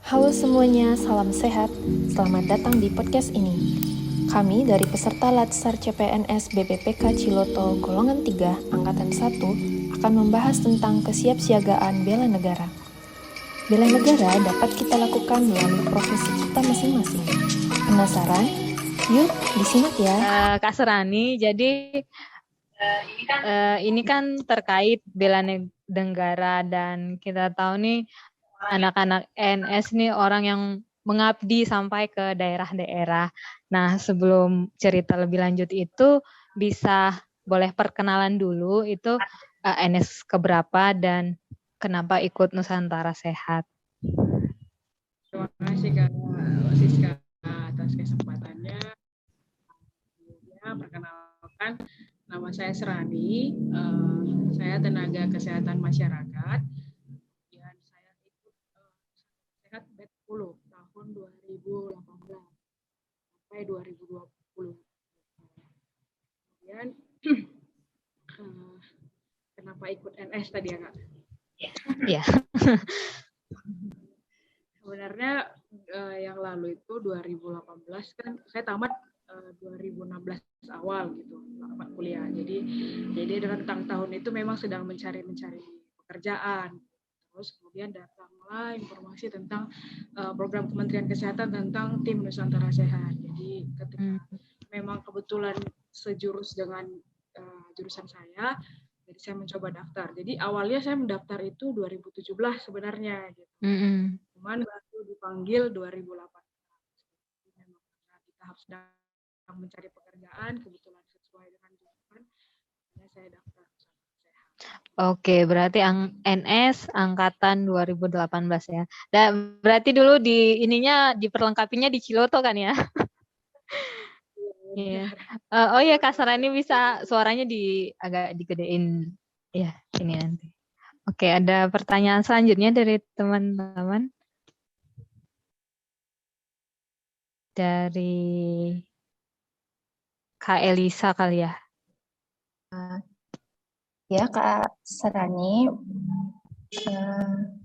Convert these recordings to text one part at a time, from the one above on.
Halo semuanya, salam sehat. Selamat datang di podcast ini. Kami dari peserta Latsar CPNS BPPK Ciloto Golongan 3 Angkatan 1 akan membahas tentang kesiapsiagaan bela negara. Bela negara dapat kita lakukan melalui profesi kita masing-masing. Penasaran? Yuk, disimak ya. Kak Serani, jadi ini kan terkait bela negara dan kita tahu nih anak-anak NS nih orang yang mengabdi sampai ke daerah-daerah. Nah, sebelum cerita lebih lanjut itu bisa boleh perkenalan dulu itu NS keberapa dan kenapa ikut Nusantara Sehat. Terima kasih Kak Siska atas kesempatannya. Perkenalkan, nama saya Serani, saya tenaga kesehatan masyarakat, dan saya ikut sehat BED 10 tahun 2018 sampai 2020. Kemudian kenapa ikut NS tadi ya Kak? Iya. Sebenarnya yang lalu itu 2018 kan saya tamat 2016 awal gitu, tamat kuliah. Jadi rentang tahun itu memang sedang mencari pekerjaan. Terus kemudian datanglah informasi tentang program Kementerian Kesehatan tentang tim Nusantara Sehat. Jadi ketika memang kebetulan sejurus dengan jurusan saya, jadi saya mencoba daftar. Jadi awalnya saya mendaftar itu 2017 sebenarnya gitu. Cuman baru dipanggil 2018. Memang karena di tahap sedang mencari pekerjaan, kebetulan sesuai dengan jurusan, saya daftar sehat. Oke, berarti NS angkatan 2018 ya. Dan berarti dulu di ininya diperlengkapinya di Ciloto kan ya? Iya. Oh ya, Kak Sarani bisa suaranya agak digedein ya ini nanti. Oke, ada pertanyaan selanjutnya dari teman-teman. Dari Kak Elisa kali ya. Ya, Kak Sarani,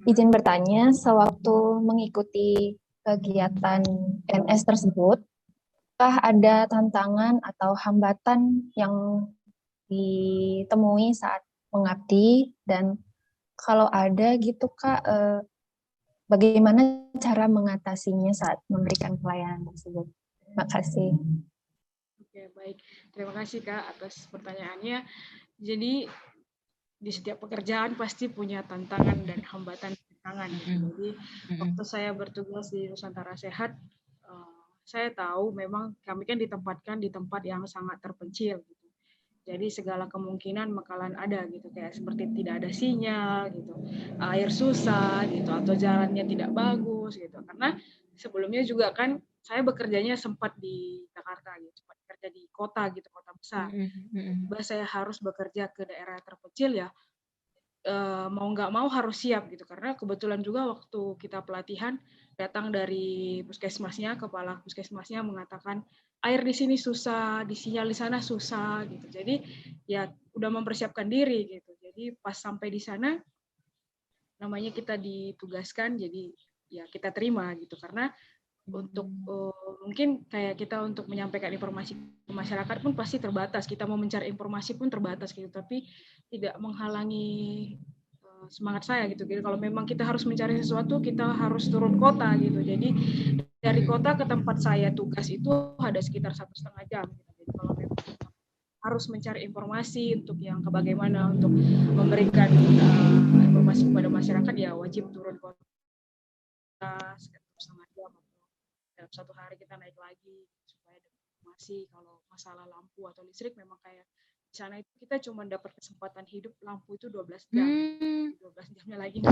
izin bertanya, sewaktu mengikuti kegiatan NS tersebut, apakah ada tantangan atau hambatan yang ditemui saat mengabdi, dan kalau ada gitu Kak, bagaimana cara mengatasinya saat memberikan pelayanan tersebut? Terima kasih. Oke, baik. Terima kasih Kak atas pertanyaannya. Jadi di setiap pekerjaan pasti punya tantangan dan hambatan tantangan. Jadi waktu saya bertugas di Nusantara Sehat, saya tahu memang kami kan ditempatkan di tempat yang sangat terpencil. Gitu. Jadi segala kemungkinan bakalan ada gitu, kayak seperti tidak ada sinyal gitu, air susah gitu, atau jalannya tidak bagus gitu. Karena sebelumnya juga kan saya bekerjanya sempat di Jakarta gitu, sempat bekerja di kota gitu, kota besar. Tiba saya harus bekerja ke daerah terpencil ya, mau nggak mau harus siap gitu, karena kebetulan juga waktu kita pelatihan datang dari puskesmasnya, kepala puskesmasnya mengatakan air di sini susah, di sinyal di sana susah gitu. Jadi ya udah mempersiapkan diri gitu. Jadi pas sampai di sana namanya kita ditugaskan, jadi ya kita terima gitu, karena untuk mungkin kayak kita untuk menyampaikan informasi ke masyarakat pun pasti terbatas, kita mau mencari informasi pun terbatas gitu, tapi tidak menghalangi semangat saya gitu. Jadi kalau memang kita harus mencari sesuatu, kita harus turun kota gitu. Jadi dari kota ke tempat saya tugas itu ada sekitar 1,5 jam gitu. Jadi kalau memang harus mencari informasi untuk yang bagaimana untuk memberikan informasi kepada masyarakat, ya wajib turun kota sekitar 1,5 jam. Dalam satu hari kita naik lagi supaya ada informasi. Kalau masalah lampu atau listrik memang kayak di sana itu kita cuma dapat kesempatan hidup lampu itu 12 jam. 12 jamnya lagi.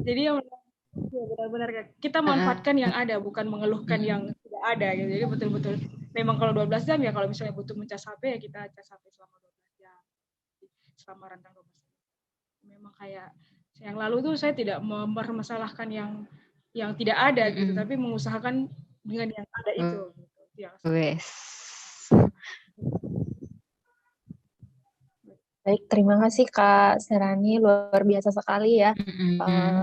Jadi yang benar-benar kita manfaatkan yang ada, bukan mengeluhkan yang tidak ada gitu. Jadi betul-betul memang kalau 12 jam ya, kalau misalnya butuh mencas HP ya kita cas HP selama 12 jam. Selama rentang 12 jam. Memang kayak yang lalu tuh saya tidak mempermasalahkan yang tidak ada gitu, tapi mengusahakan dengan yang ada itu. Gitu. Wes. Baik, terima kasih Kak Serani, luar biasa sekali ya Mm-mm.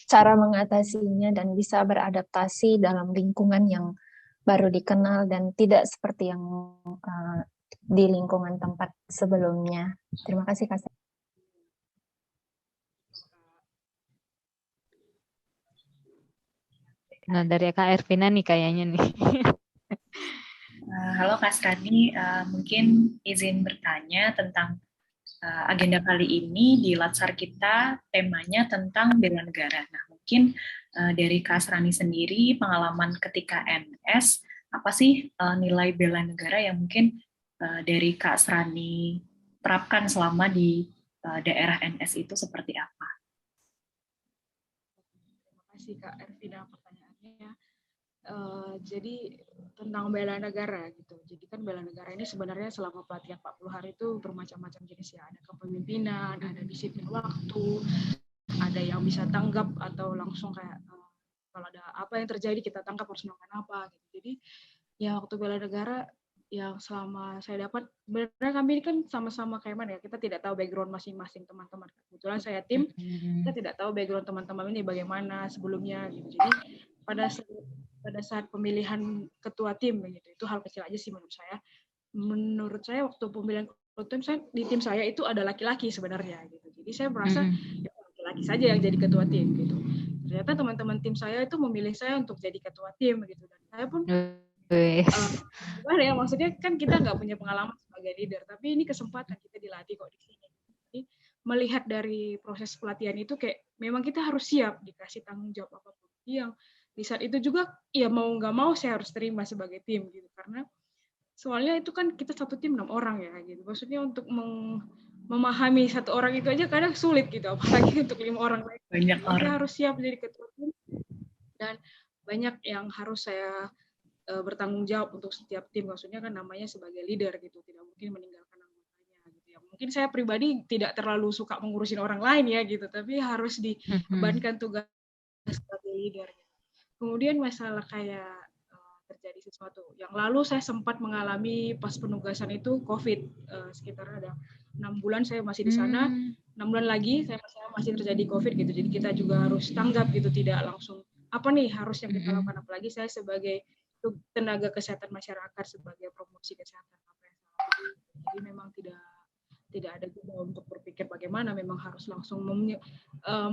cara mengatasinya dan bisa beradaptasi dalam lingkungan yang baru dikenal dan tidak seperti yang di lingkungan tempat sebelumnya. Terima kasih Kak Serani. Nah, dari Kak Ervina nih kayaknya nih. Halo Kak Srani, mungkin izin bertanya tentang agenda kali ini di Latsar kita temanya tentang bela negara. Nah, mungkin dari Kak Srani sendiri pengalaman ketika NS, apa sih nilai bela negara yang mungkin dari Kak Srani terapkan selama di daerah NS itu seperti apa? Terima kasih Kak Ervina pertanyaannya. Jadi tentang bela negara gitu. Jadi kan bela negara ini sebenarnya selama pelatihan 40 hari itu bermacam-macam jenis ya. Ada kepemimpinan, ada disiplin waktu, ada yang bisa tanggap atau langsung kayak kalau ada apa yang terjadi kita tangkap harus melakukan apa gitu. Jadi ya waktu bela negara yang selama saya dapat, sebenarnya kami ini kan sama-sama kayak mana ya, kita tidak tahu background masing-masing teman-teman. Kebetulan saya tim, kita tidak tahu background teman-teman ini bagaimana sebelumnya gitu. Jadi pada saat pemilihan ketua tim begitu, itu hal kecil aja sih menurut saya. Menurut saya waktu pemilihan ketua tim saya di tim saya itu ada laki-laki sebenarnya gitu. Jadi saya merasa ya, laki-laki saja yang jadi ketua tim gitu. Ternyata teman-teman tim saya itu memilih saya untuk jadi ketua tim gitu, dan saya pun gimana ya, maksudnya kan kita nggak punya pengalaman sebagai leader, tapi ini kesempatan kita dilatih kok di sini. Jadi melihat dari proses pelatihan itu kayak memang kita harus siap dikasih tanggung jawab apapun. Yang di saat itu juga ya mau nggak mau saya harus terima sebagai tim gitu, karena soalnya itu kan kita satu tim 6 orang ya gitu. Maksudnya untuk memahami satu orang itu aja kadang sulit gitu, apalagi untuk 5 orang lain. Banyak Jadi saya orang. harus siap jadi ketua tim dan banyak yang harus saya bertanggung jawab untuk setiap tim. Maksudnya kan namanya sebagai leader gitu, tidak mungkin meninggalkan anggotanya gitu ya. Mungkin saya pribadi tidak terlalu suka mengurusin orang lain ya gitu, tapi harus dibebankan tugas sebagai leader gitu. Kemudian masalah kayak terjadi sesuatu. Yang lalu saya sempat mengalami pas penugasan itu COVID, sekitar ada 6 bulan saya masih di sana, 6 bulan lagi saya masih terjadi COVID gitu. Jadi kita juga harus tanggap gitu, tidak langsung apa nih harus yang kita lakukan, apalagi saya sebagai tenaga kesehatan masyarakat, sebagai promosi kesehatan apa yang salah. Jadi memang tidak ada juga untuk berpikir bagaimana, memang harus langsung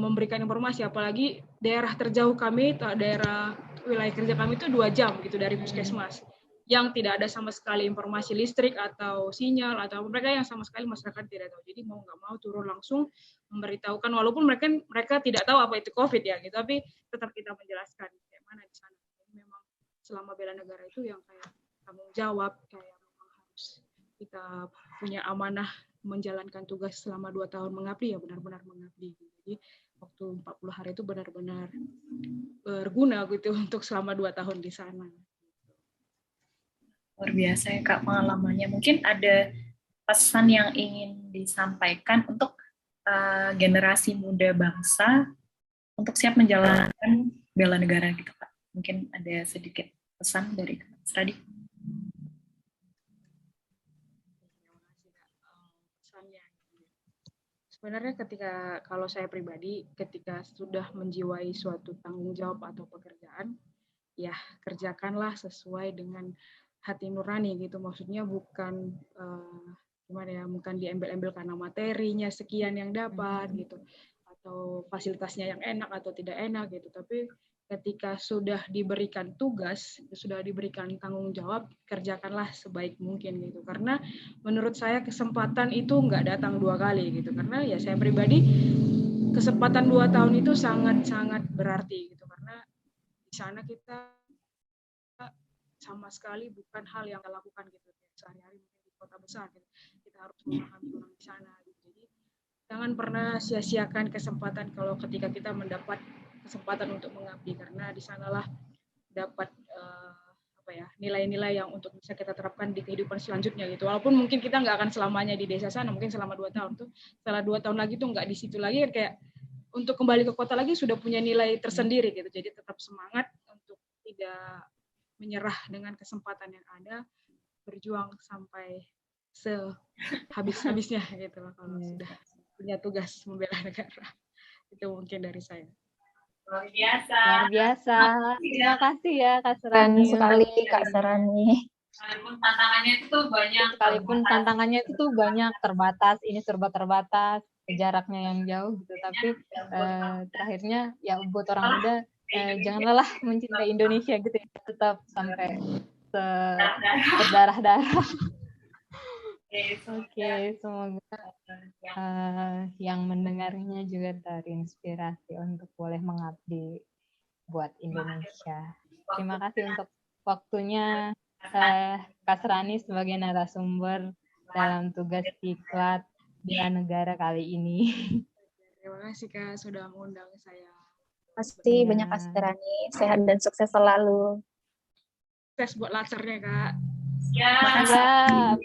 memberikan informasi, apalagi daerah terjauh kami, daerah wilayah kerja kami itu 2 jam gitu dari puskesmas, yang tidak ada sama sekali informasi listrik atau sinyal, atau mereka yang sama sekali masyarakat tidak tahu. Jadi mau nggak mau turun langsung memberitahukan, walaupun mereka tidak tahu apa itu COVID ya gitu, tapi tetap kita menjelaskan kayak mana di sana. Jadi memang selama bela negara itu yang kayak tanggung jawab, kayak memang harus kita punya amanah menjalankan tugas selama 2 tahun mengabdi, ya benar-benar mengabdi. Jadi waktu 40 hari itu benar-benar berguna gitu untuk selama 2 tahun di sana. Luar biasa ya Kak pengalamannya. Mungkin ada pesan yang ingin disampaikan untuk generasi muda bangsa untuk siap menjalankan bela negara gitu Kak. Mungkin ada sedikit pesan dari Kak Sradi. Sebenarnya kalau saya pribadi, ketika sudah menjiwai suatu tanggung jawab atau pekerjaan, ya kerjakanlah sesuai dengan hati nurani gitu. Maksudnya bukan gimana ya, bukan diambil-ambil karena materinya sekian yang dapat gitu, atau fasilitasnya yang enak atau tidak enak gitu. Tapi ketika sudah diberikan tugas, sudah diberikan tanggung jawab, kerjakanlah sebaik mungkin gitu. Karena menurut saya kesempatan itu nggak datang 2 kali gitu. Karena ya saya pribadi, kesempatan 2 tahun itu sangat-sangat berarti gitu. Karena di sana kita sama sekali bukan hal yang kita lakukan gitu sehari-hari di kota besar gitu. Kita harus memahami orang di sana gitu. Jadi jangan pernah sia-siakan kesempatan kalau ketika kita mendapat kesempatan untuk mengabdi, karena di sanalah dapat nilai-nilai yang untuk bisa kita terapkan di kehidupan selanjutnya gitu. Walaupun mungkin kita nggak akan selamanya di desa sana, mungkin selama 2 tahun tuh, setelah 2 tahun lagi tuh nggak di situ lagi, kayak untuk kembali ke kota lagi sudah punya nilai tersendiri gitu. Jadi tetap semangat untuk tidak menyerah dengan kesempatan yang ada, berjuang sampai sehabis-habisnya gitu loh kalau sudah punya tugas membela negara. Itu mungkin dari saya. Luar biasa. Luar biasa. Terima kasih ya Kak Keren Serani. sekali Kak Serani. Sekalipun tantangannya itu banyak. Sekalipun tantangannya itu banyak, terbatas, ini serba terbatas, jaraknya yang jauh gitu. Tapi terakhirnya ya buat orang muda jangan lelah mencintai Indonesia gitu ya. Tetap sampai berdarah-darah. Oke, semoga yang mendengarnya juga terinspirasi untuk boleh mengabdi buat Indonesia. Terima kasih untuk waktunya Kak Serani sebagai narasumber dalam tugas Diklat Bela Negara kali ini. Terima kasih Kak sudah mengundang saya. Pasti banyak Kak Serani, sehat dan sukses selalu. Sukses buat latsarnya Kak. Ya. Siap.